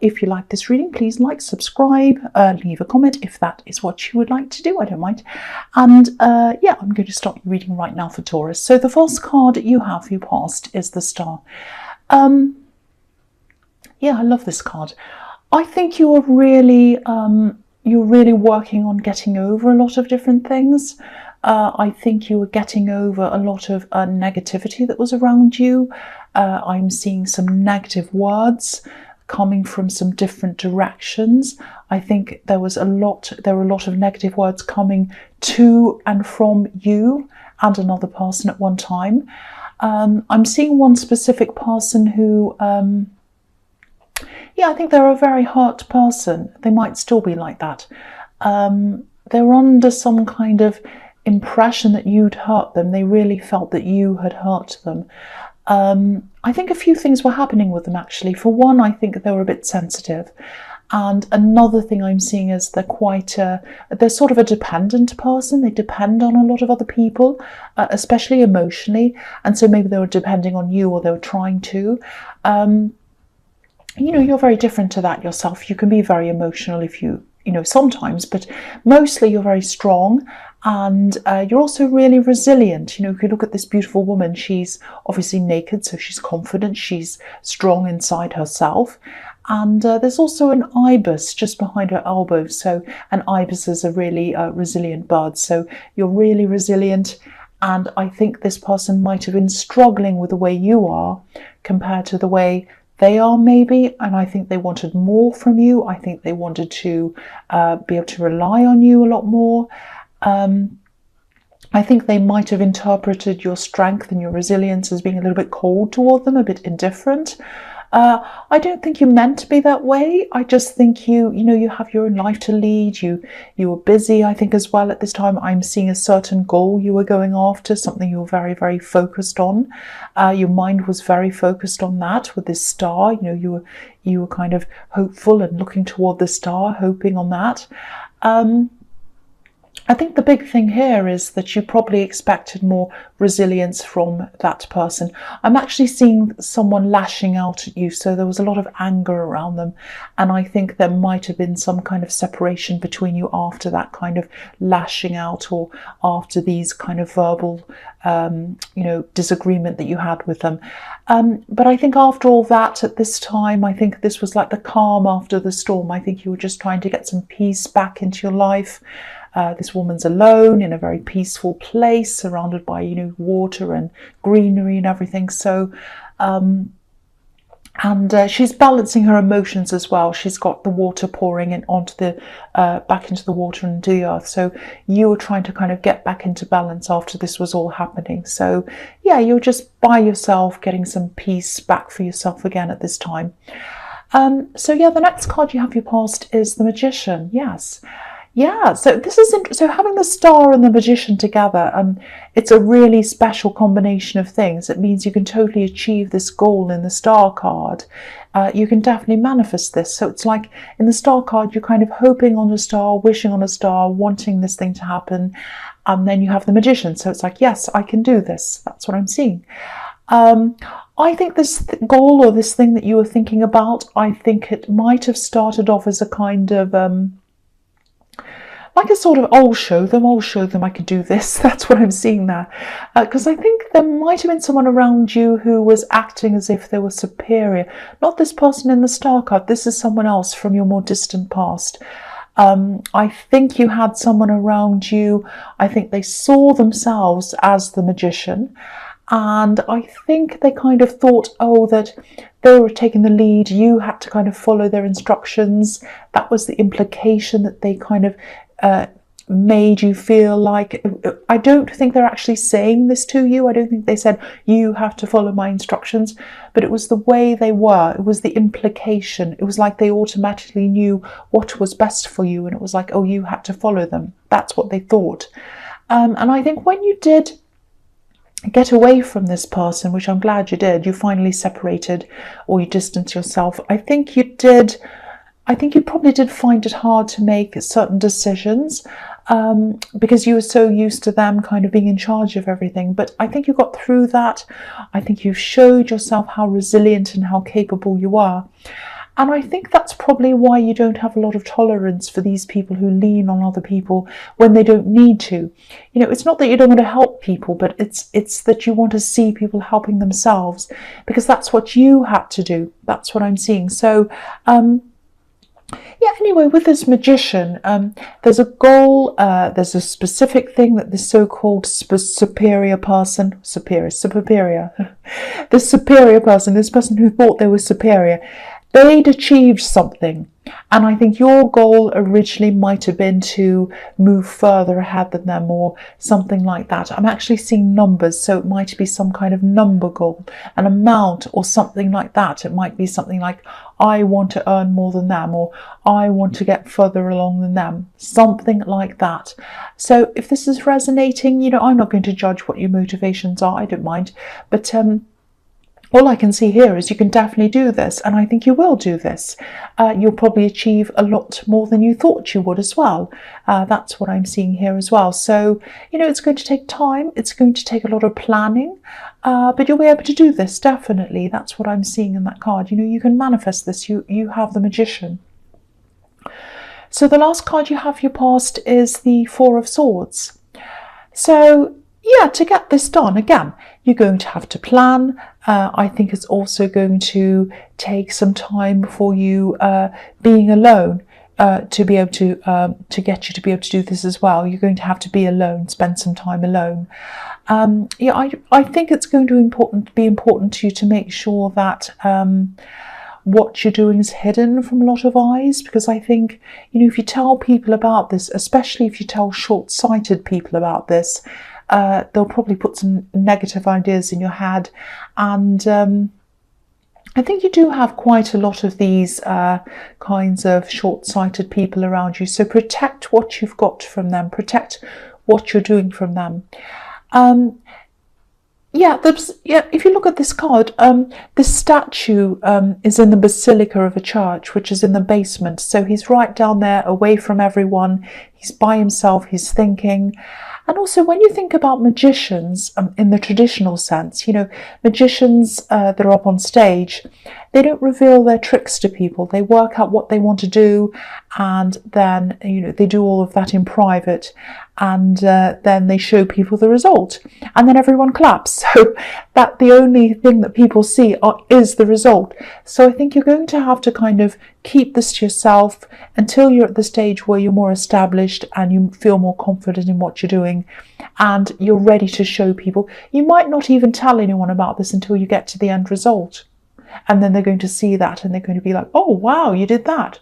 If you like this reading, please like, subscribe, leave a comment if that is what you would like to do. I don't mind. And yeah, I'm going to start reading right now for Taurus. So the first card you have for your past is the Star. Yeah, I love this card. I think you're really working on getting over a lot of different things. I think you were getting over a lot of negativity that was around you. I'm seeing some negative words coming from some different directions. I think there were a lot of negative words coming to and from you and another person at one time. I'm seeing one specific person who, yeah, I think they're a very hurt person. They might still be like that. They're under some kind of impression that you'd hurt them. They really felt that you had hurt them. I think a few things were happening with them, actually. For one, I think they were a bit sensitive. And another thing I'm seeing is they're sort of a dependent person. They depend on a lot of other people, especially emotionally. And so maybe they were depending on you, or they were trying to. You know, you're very different to that yourself. You can be very emotional if you know, sometimes, but mostly you're very strong. And you're also really resilient. You know, if you look at this beautiful woman, she's obviously naked, so she's confident, she's strong inside herself. And there's also an ibis just behind her elbow. So an ibis is a really resilient bird. So you're really resilient. And I think this person might have been struggling with the way you are compared to the way they are, maybe. And I think they wanted more from you. I think they wanted to be able to rely on you a lot more. I think they might have interpreted your strength and your resilience as being a little bit cold toward them, a bit indifferent. I don't think you meant to be that way. I just think you have your own life to lead. You were busy, I think, as well at this time. I'm seeing a certain goal you were going after, something you were very, very focused on. Your mind was very focused on that with this star. You know, you were kind of hopeful and looking toward the star, hoping on that. I think the big thing here is that you probably expected more resilience from that person. I'm actually seeing someone lashing out at you, so there was a lot of anger around them. And I think there might have been some kind of separation between you after that kind of lashing out, or after these kind of verbal, disagreement that you had with them. But I think after all that, at this time, I think this was like the calm after the storm. I think you were just trying to get some peace back into your life. This woman's alone in a very peaceful place, surrounded by, water and greenery and everything. So, she's balancing her emotions as well. She's got the water pouring in onto the back into the water and into the earth. So you were trying to kind of get back into balance after this was all happening. So yeah, you're just by yourself, getting some peace back for yourself again at this time. So yeah, the next card you have for your past is the Magician. Yes. Yeah, so this is so having the Star and the Magician together, it's a really special combination of things. It means you can totally achieve this goal in the Star card. You can definitely manifest this. So it's like in the Star card, you're kind of hoping on a star, wishing on a star, wanting this thing to happen. And then you have the Magician. So it's like, yes, I can do this. That's what I'm seeing. I think this goal, or this thing that you were thinking about, I think it might have started off as a kind of like a sort of, I'll show them I can do this. That's what I'm seeing there. Because I think there might have been someone around you who was acting as if they were superior. Not this person in the Star card. This is someone else from your more distant past. I think you had someone around you. I think they saw themselves as the Magician. And I think they kind of thought, that they were taking the lead. You had to kind of follow their instructions. That was the implication that they kind of made you feel like. I don't think they're actually saying this to you. I don't think they said, you have to follow my instructions. But it was the way they were. It was the implication. It was like they automatically knew what was best for you. And it was like, you had to follow them. That's what they thought. And I think when you did get away from this person, which I'm glad you did, you finally separated, or you distanced yourself. I think you probably did find it hard to make certain decisions because you were so used to them kind of being in charge of everything. But I think you got through that. I think you showed yourself how resilient and how capable you are. And I think that's probably why you don't have a lot of tolerance for these people who lean on other people when they don't need to. You know, it's not that you don't want to help people, but it's that you want to see people helping themselves, because that's what you had to do. That's what I'm seeing. So, yeah, anyway, with this magician, there's a goal, there's a specific thing that this so-called superior person, this superior person, this person who thought they were superior, they'd achieved something. And I think your goal originally might have been to move further ahead than them or something like that. I'm actually seeing numbers, so it might be some kind of number goal, an amount or something like that. It might be something like, I want to earn more than them, or I want to get further along than them, something like that. So if this is resonating, you know, I'm not going to judge what your motivations are, I don't mind, but all I can see here is you can definitely do this, and I think you will do this. You'll probably achieve a lot more than you thought you would as well. That's what I'm seeing here as well. So, you know, it's going to take time. It's going to take a lot of planning, but you'll be able to do this, definitely. That's what I'm seeing in that card. You know, you can manifest this. You have the Magician. So the last card you have for your past is the Four of Swords. So, yeah, to get this done, again, you're going to have to plan. I think it's also going to take some time for you being alone to be able to get you to be able to do this as well. You're going to have to be alone, spend some time alone. Yeah, I think it's going to be important to you to make sure that what you're doing is hidden from a lot of eyes, because I think, you know, if you tell people about this, especially if you tell short-sighted people about this, they'll probably put some negative ideas in your head. And I think you do have quite a lot of these kinds of short-sighted people around you. So protect what you've got from them. Protect what you're doing from them. Yeah, if you look at this card, this statue is in the basilica of a church, which is in the basement. So he's right down there, away from everyone. He's by himself, he's thinking. And also, when you think about magicians in the traditional sense, you know, magicians that are up on stage, they don't reveal their tricks to people. They work out what they want to do, and then, you know, they do all of that in private, and then they show people the result, and then everyone claps. So that the only thing that people see is the result. So I think you're going to have to kind of keep this to yourself until you're at the stage where you're more established and you feel more confident in what you're doing and you're ready to show people. You might not even tell anyone about this until you get to the end result. And then they're going to see that and they're going to be like, oh, wow, you did that.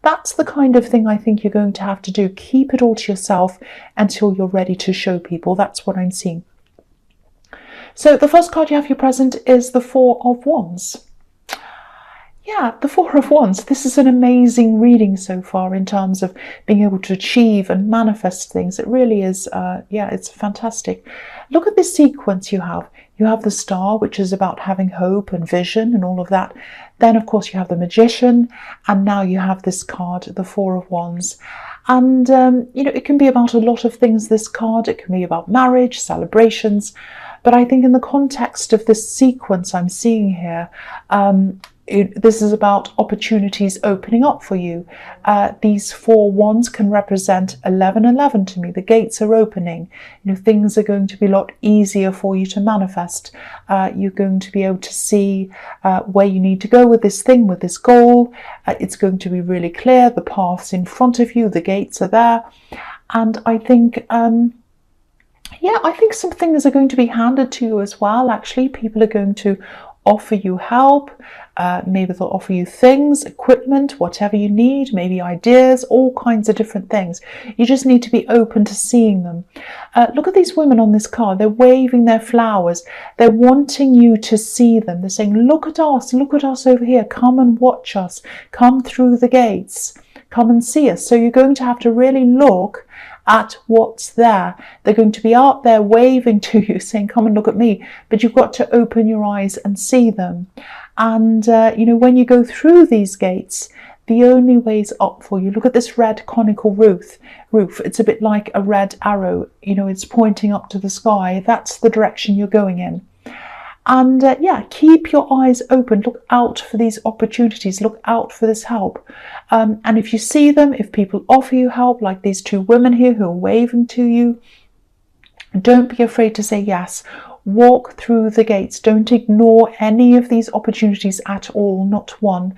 That's the kind of thing I think you're going to have to do. Keep it all to yourself until you're ready to show people. That's what I'm seeing. So the first card you have for your present is the Four of Wands. Yeah, the Four of Wands. This is an amazing reading so far in terms of being able to achieve and manifest things. It really is, yeah, it's fantastic. Look at this sequence you have. You have the Star, which is about having hope and vision and all of that. Then, of course, you have the Magician. And now you have this card, the Four of Wands. And, you know, it can be about a lot of things, this card. It can be about marriage, celebrations. But I think in the context of this sequence I'm seeing here, this is about opportunities opening up for you. These four wands can represent 1111 to me. The gates are opening. You know, things are going to be a lot easier for you to manifest. You're going to be able to see where you need to go with this thing, with this goal. It's going to be really clear. The path's in front of you. The gates are there. And I think... yeah, I think some things are going to be handed to you as well. Actually, people are going to offer you help. Maybe they'll offer you things, equipment, whatever you need, maybe ideas, all kinds of different things. You just need to be open to seeing them. Look at these women on this card. They're waving their flowers. They're wanting you to see them. They're saying, look at us over here. Come and watch us. Come through the gates. Come and see us. So you're going to have to really look at what's there. They're going to be out there waving to you, saying, come and look at me. But you've got to open your eyes and see them. And, you know, when you go through these gates, the only way's up for you. Look at this red conical roof. It's a bit like a red arrow. You know, it's pointing up to the sky. That's the direction you're going in. And yeah, keep your eyes open. Look out for these opportunities. Look out for this help. And if you see them, if people offer you help, like these two women here who are waving to you, don't be afraid to say yes. Walk through the gates. Don't ignore any of these opportunities at all, not one.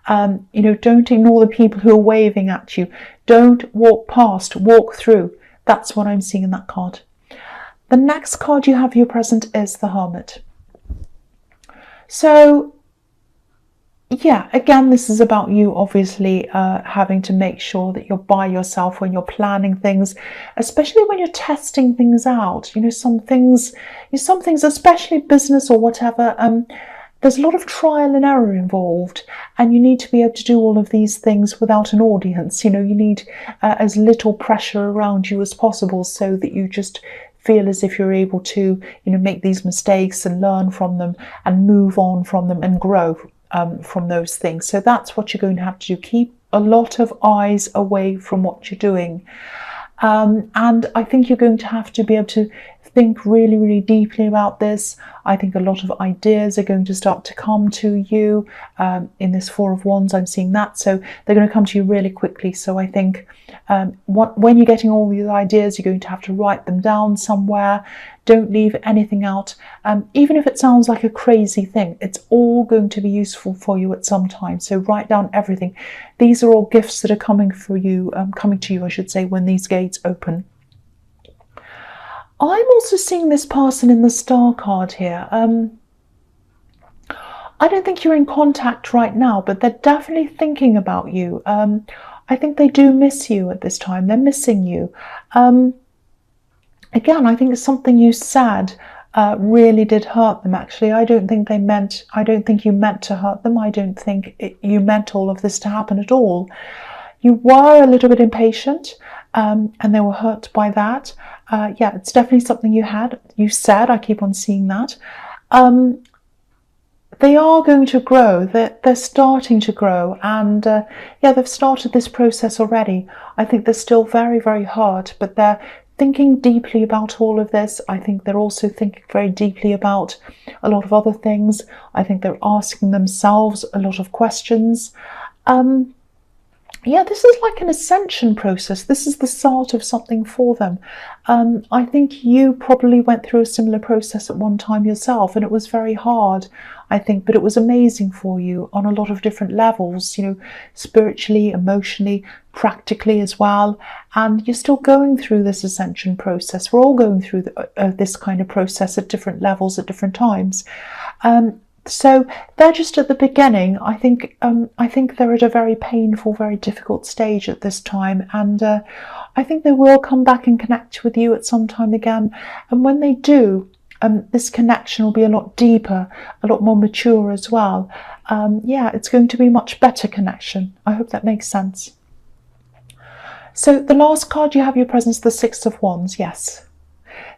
You know, don't ignore the people who are waving at you. Don't walk past, walk through. That's what I'm seeing in that card. The next card you have for your present is the Hermit. So, yeah, again, this is about you obviously having to make sure that you're by yourself when you're planning things, especially when you're testing things out. You know, some things, especially business or whatever, there's a lot of trial and error involved, and you need to be able to do all of these things without an audience. You know, you need as little pressure around you as possible so that you just feel as if you're able to, you know, make these mistakes and learn from them and move on from them and grow from those things. So that's what you're going to have to do. Keep a lot of eyes away from what you're doing. And I think you're going to have to be able to think really, really deeply about this. I think a lot of ideas are going to start to come to you. In this Four of Wands, I'm seeing that. So they're going to come to you really quickly. So I think when you're getting all these ideas, you're going to have to write them down somewhere. Don't leave anything out. Even if it sounds like a crazy thing, it's all going to be useful for you at some time. So write down everything. These are all gifts that are coming for you, coming to you, I should say, when these gates open. I'm also seeing this person in the Star card here. I don't think you're in contact right now, but they're definitely thinking about you. I think they do miss you at this time. They're missing you. Again, I think it's something you said really did hurt them, actually. I don't think you meant to hurt them. I don't think you meant all of this to happen at all. You were a little bit impatient, and they were hurt by that. Yeah, it's definitely something you said. I keep on seeing that. They are going to grow. They're starting to grow, and yeah, they've started this process already. I think they're still very, very hurt, but they're thinking deeply about all of this. I think they're also thinking very deeply about a lot of other things. I think they're asking themselves a lot of questions. Yeah, this is like an ascension process. This is the start of something for them. I think you probably went through a similar process at one time yourself, and it was very hard, I think, but it was amazing for you on a lot of different levels, you know, spiritually, emotionally, practically as well. And you're still going through this ascension process. We're all going through this kind of process at different levels at different times. So they're just at the beginning. I think they're at a very painful, very difficult stage at this time, and I think they will come back and connect with you at some time again. And when they do, this connection will be a lot deeper, a lot more mature as well. Yeah, it's going to be a much better connection. I hope that makes sense. So the last card you have your presence, the Six of Wands. Yes.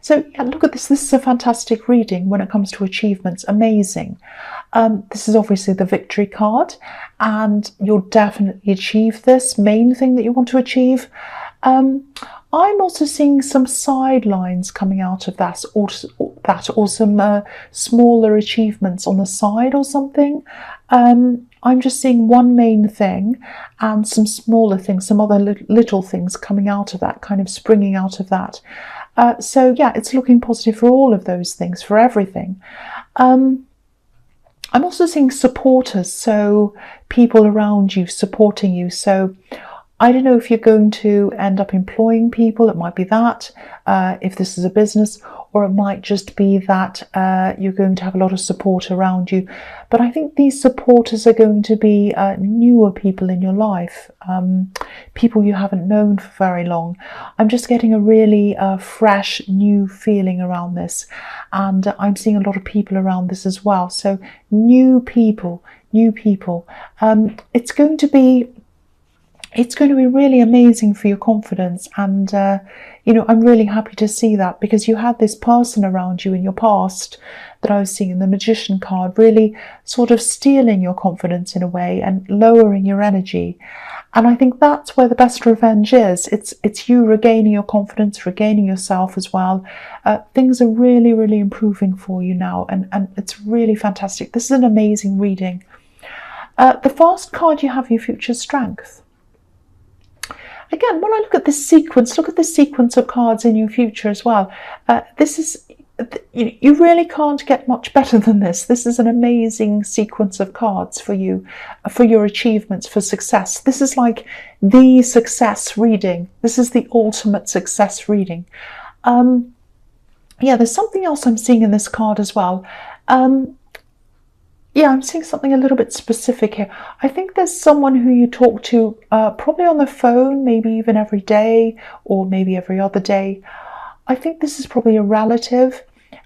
So yeah, look at this. This is a fantastic reading when it comes to achievements. Amazing. This is obviously the victory card, and you'll definitely achieve this main thing that you want to achieve. I'm also seeing some sidelines coming out of that, or some smaller achievements on the side or something. I'm just seeing one main thing and some smaller things, some other little things coming out of that, kind of springing out of that. So yeah, it's looking positive for all of those things, for everything. I'm also seeing supporters, so people around you supporting you. So I don't know if you're going to end up employing people. It might be that, if this is a business, or it might just be that you're going to have a lot of support around you. But I think these supporters are going to be newer people in your life, people you haven't known for very long. I'm just getting a really fresh, new feeling around this. And I'm seeing a lot of people around this as well. So new people. It's going to be really amazing for your confidence, and you know, I'm really happy to see that, because you had this person around you in your past that I was seeing in the Magician card, really sort of stealing your confidence in a way and lowering your energy. And I think that's where the best revenge is. It's you regaining your confidence, regaining yourself as well. Things are really, really improving for you now, and it's really fantastic. This is an amazing reading. The first card you have, your future strength. Again, when I look at this sequence, look at this sequence of cards in your future as well. This is, you really can't get much better than this. This is an amazing sequence of cards for you, for your achievements, for success. This is like the success reading. This is the ultimate success reading. Yeah, there's something else I'm seeing in this card as well. Yeah, I'm seeing something a little bit specific here. I think there's someone who you talk to probably on the phone, maybe even every day or maybe every other day. I think this is probably a relative.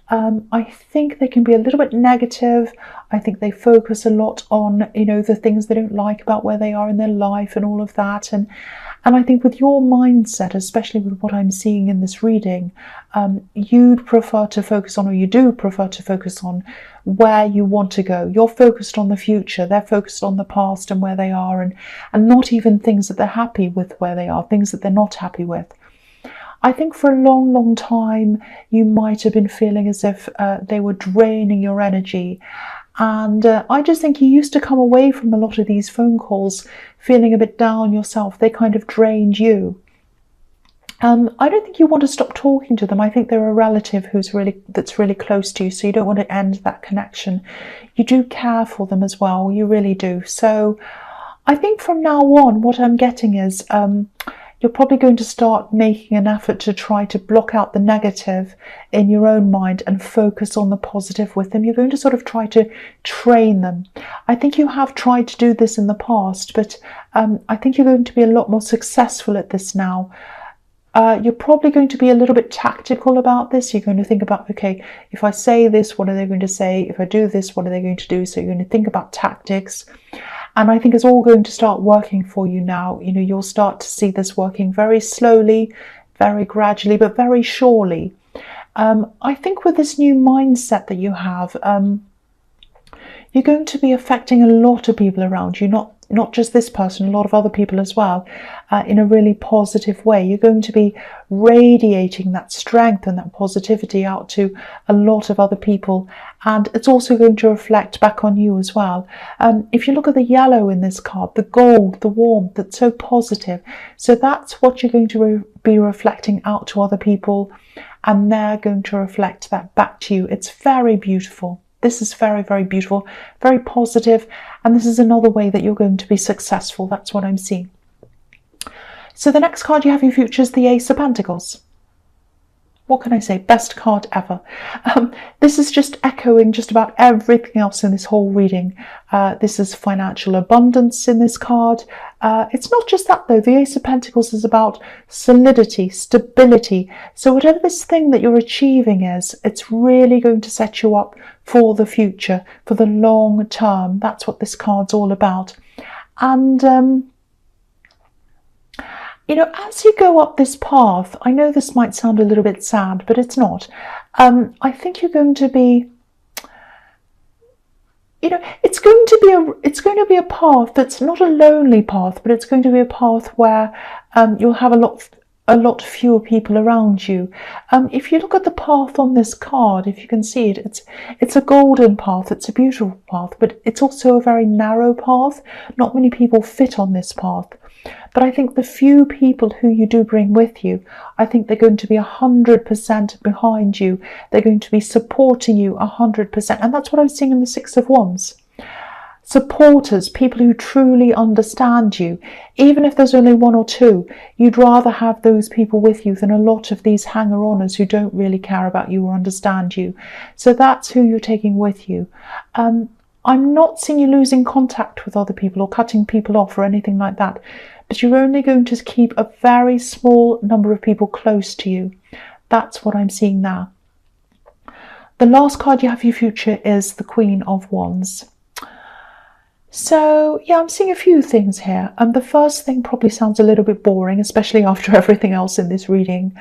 I think they can be a little bit negative. I think they focus a lot on, you know, the things they don't like about where they are in their life and all of that. And I think with your mindset, especially with what I'm seeing in this reading, you'd prefer to focus on, or you do prefer to focus on where you want to go. You're focused on the future. They're focused on the past and where they are, and not even things that they're happy with where they are, things that they're not happy with. I think for a long, long time, you might have been feeling as if they were draining your energy. And I just think you used to come away from a lot of these phone calls feeling a bit down yourself. They kind of drained you. I don't think you want to stop talking to them. I think they're a relative that's really close to you, so you don't want to end that connection. You do care for them as well, you really do. So I think from now on, what I'm getting is you're probably going to start making an effort to try to block out the negative in your own mind and focus on the positive with them. You're going to sort of try to train them. I think you have tried to do this in the past, but I think you're going to be a lot more successful at this now. You're probably going to be a little bit tactical about this. You're going to think about, okay, if I say this, what are they going to say? If I do this, what are they going to do? So you're going to think about tactics. And I think it's all going to start working for you now. You know, you'll start to see this working very slowly, very gradually, but very surely. I think with this new mindset that you have, you're going to be affecting a lot of people around you, not just this person, a lot of other people as well, in a really positive way. You're going to be radiating that strength and that positivity out to a lot of other people, and it's also going to reflect back on you as well. If you look at the yellow in this card, the gold, the warmth, that's so positive. So that's what you're going to be reflecting out to other people, and they're going to reflect that back to you. It's very beautiful. This is very, very beautiful, very positive, and this is another way that you're going to be successful. That's what I'm seeing. So the next card you have in your future is the Ace of Pentacles. What can I say? Best card ever. This is just echoing just about everything else in this whole reading. This is financial abundance in this card. It's not just that though. The Ace of Pentacles is about solidity, stability. So whatever this thing that you're achieving is, it's really going to set you up for the future, for the long term. That's what this card's all about. And you know, as you go up this path, I know this might sound a little bit sad, but it's not. I think you're going to be, you know, it's going to be a path that's not a lonely path, but it's going to be a path where you'll have a lot fewer people around you. If you look at the path on this card, if you can see it, it's a golden path, it's a beautiful path, but it's also a very narrow path. Not many people fit on this path. But I think the few people who you do bring with you, I think they're going to be 100% behind you. They're going to be supporting you 100%. And that's what I'm seeing in the Six of Wands. Supporters, people who truly understand you. Even if there's only one or two, you'd rather have those people with you than a lot of these hanger-oners who don't really care about you or understand you. So that's who you're taking with you. I'm not seeing you losing contact with other people or cutting people off or anything like that. But you're only going to keep a very small number of people close to you. That's what I'm seeing now. The last card you have for your future is the Queen of Wands. So, yeah, I'm seeing a few things here. The first thing probably sounds a little bit boring, especially after everything else in this reading.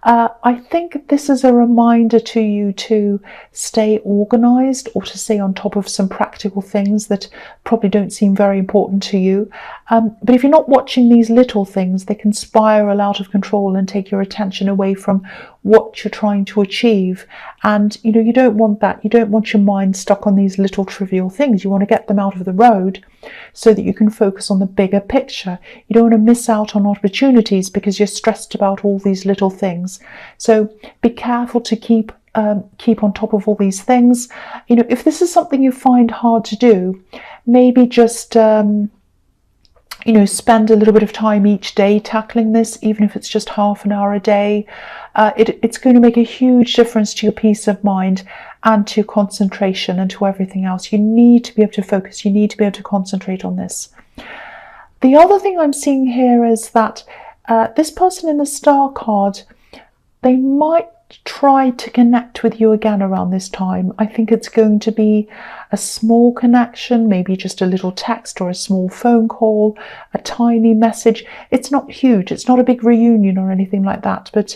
I think this is a reminder to you to stay organized, or to stay on top of some practical things that probably don't seem very important to you. But if you're not watching these little things, they can spiral out of control and take your attention away from what you're trying to achieve. And you don't want that. You don't want your mind stuck on these little trivial things. You want to get them out of the road so that you can focus on the bigger picture. You don't want to miss out on opportunities because you're stressed about all these little things. So be careful to keep on top of all these things. If this is something you find hard to do, maybe just spend a little bit of time each day tackling this, even if it's just half an hour a day. It's going to make a huge difference to your peace of mind and to concentration and to everything else. You need to be able to focus. You need to be able to concentrate on this. The other thing I'm seeing here is that this person in the star card, they might try to connect with you again around this time. I think it's going to be a small connection, maybe just a little text or a small phone call, a tiny message. It's not huge, it's not a big reunion or anything like that, but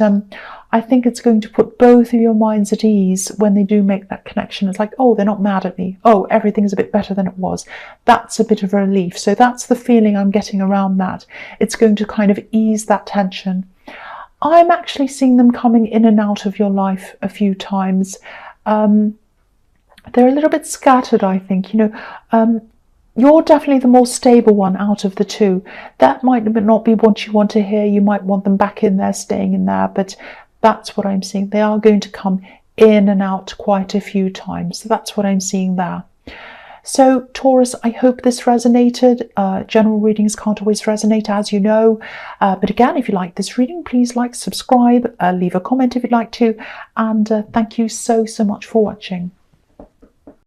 I think it's going to put both of your minds at ease when they do make that connection. It's like, oh, they're not mad at me. Oh, everything's a bit better than it was. That's a bit of a relief. So that's the feeling I'm getting around that. It's going to kind of ease that tension. I'm actually seeing them coming in and out of your life a few times. They're a little bit scattered, I think. You're definitely the more stable one out of the two. That might not be what you want to hear. You might want them back in there, staying in there, but that's what I'm seeing. They are going to come in and out quite a few times. So that's what I'm seeing there. So Taurus, I hope this resonated. General readings can't always resonate, as you know. But again, if you like this reading, please like, subscribe, leave a comment if you'd like to. And thank you so much for watching.